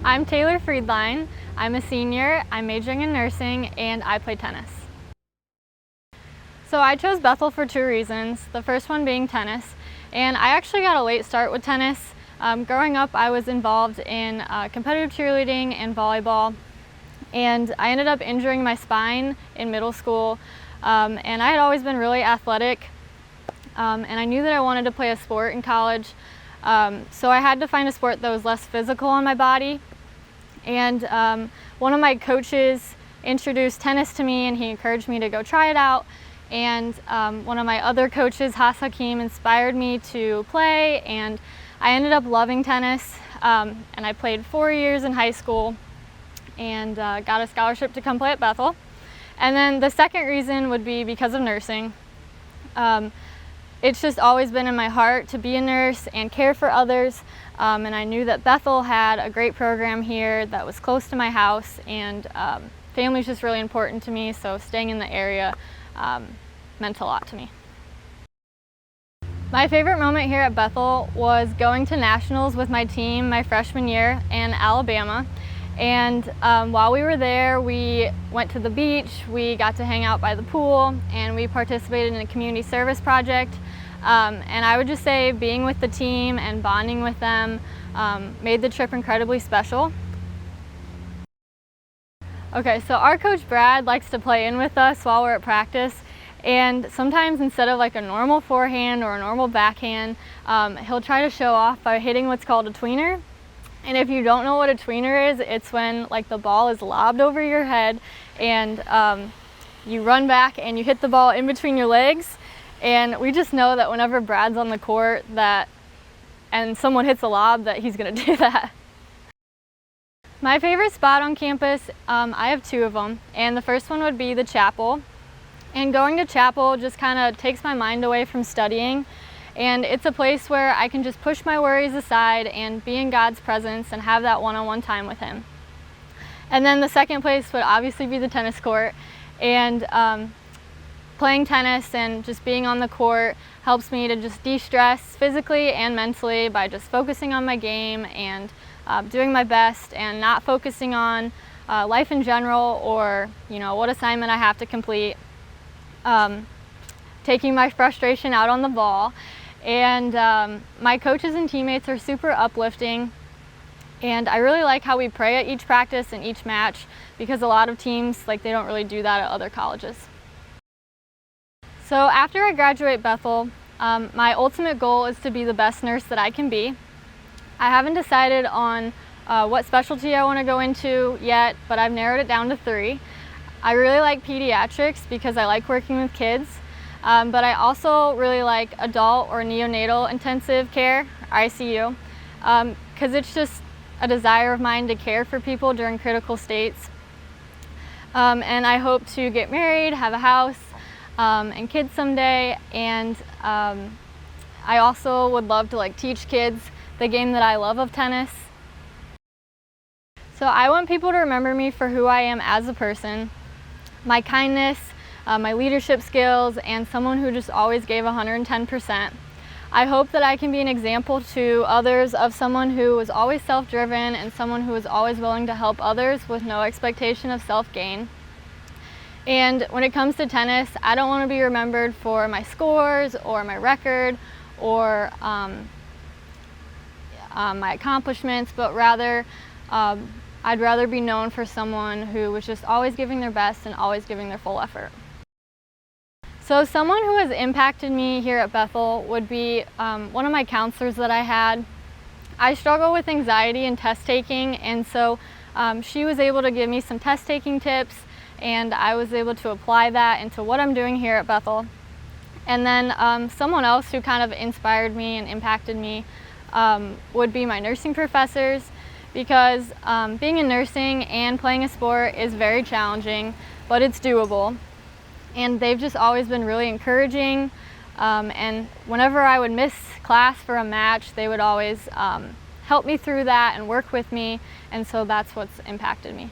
I'm Taylor Freedline. I'm a senior, I'm majoring in nursing, and I play tennis. So I chose Bethel for two reasons, the first one being tennis. And I actually got a late start with tennis. Growing up, I was involved in competitive cheerleading and volleyball, and I ended up injuring my spine in middle school. And I had always been really athletic, and I knew that I wanted to play a sport in college. So I had to find a sport that was less physical on my body. And one of my coaches introduced tennis to me, and he encouraged me to go try it out. And one of my other coaches, Has Hakim, inspired me to play, and I ended up loving tennis. And I played 4 years in high school and got a scholarship to come play at Bethel. And then the second reason would be because of nursing. It's just always been in my heart to be a nurse and care for others, and I knew that Bethel had a great program here that was close to my house, and family is just really important to me, so staying in the area meant a lot to me. My favorite moment here at Bethel was going to nationals with my team my freshman year in Alabama. And while we were there, we went to the beach, we got to hang out by the pool, and we participated in a community service project. And I would just say being with the team and bonding with them made the trip incredibly special. Okay, so our coach Brad likes to play in with us while we're at practice. And sometimes instead of like a normal forehand or a normal backhand, he'll try to show off by hitting what's called a tweener. And if you don't know what a tweener is, it's when like the ball is lobbed over your head and you run back and you hit the ball in between your legs. And we just know that whenever Brad's on the court and someone hits a lob, that he's gonna do that. My favorite spot on campus, I have two of them, and the first one would be the chapel. And going to chapel just kind of takes my mind away from studying. And it's a place where I can just push my worries aside and be in God's presence and have that one-on-one time with Him. And then the second place would obviously be the tennis court. And playing tennis and just being on the court helps me to just de-stress physically and mentally by just focusing on my game and doing my best and not focusing on life in general or what assignment I have to complete. Taking my frustration out on the ball. And my coaches and teammates are super uplifting, and I really like how we pray at each practice and each match, because a lot of teams they don't really do that at other colleges. So after I graduate Bethel, my ultimate goal is to be the best nurse that I can be. I haven't decided on what specialty I want to go into yet, but I've narrowed it down to 3. I really like pediatrics because I like working with kids. But I also really like adult or neonatal intensive care, ICU, because it's just a desire of mine to care for people during critical states. And I hope to get married, have a house, and kids someday. And I also would love to teach kids the game that I love of tennis. So I want people to remember me for who I am as a person, my kindness, my leadership skills, and someone who just always gave 110%. I hope that I can be an example to others of someone who was always self-driven and someone who was always willing to help others with no expectation of self-gain. And when it comes to tennis, I don't want to be remembered for my scores or my record or my accomplishments, but rather I'd rather be known for someone who was just always giving their best and always giving their full effort. So someone who has impacted me here at Bethel would be one of my counselors that I had. I struggle with anxiety and test taking, and so she was able to give me some test taking tips, and I was able to apply that into what I'm doing here at Bethel. And then someone else who kind of inspired me and impacted me would be my nursing professors, because being in nursing and playing a sport is very challenging, but it's doable. And they've just always been really encouraging, and whenever I would miss class for a match, they would always help me through that and work with me, and so that's what's impacted me.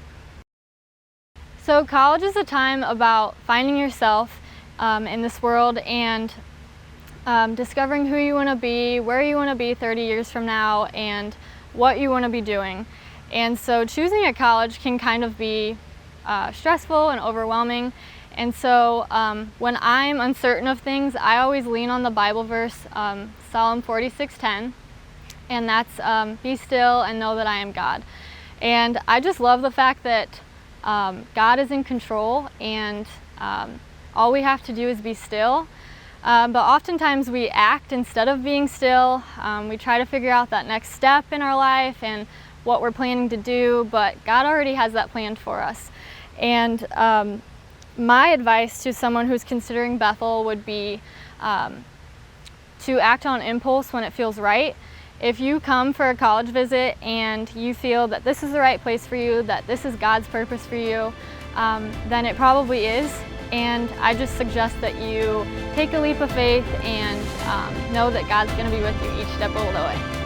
So college is a time about finding yourself in this world and discovering who you want to be, where you want to be 30 years from now, and what you want to be doing. And so choosing a college can kind of be stressful and overwhelming. And so when I'm uncertain of things, I always lean on the Bible verse, Psalm 46:10, and that's be still and know that I am God. And I just love the fact that God is in control, and all we have to do is be still. But oftentimes we act instead of being still. We try to figure out that next step in our life and what we're planning to do, but God already has that planned for us. And my advice to someone who's considering Bethel would be to act on impulse when it feels right. If you come for a college visit and you feel that this is the right place for you, that this is God's purpose for you, then it probably is. And I just suggest that you take a leap of faith and know that God's going to be with you each step of the way.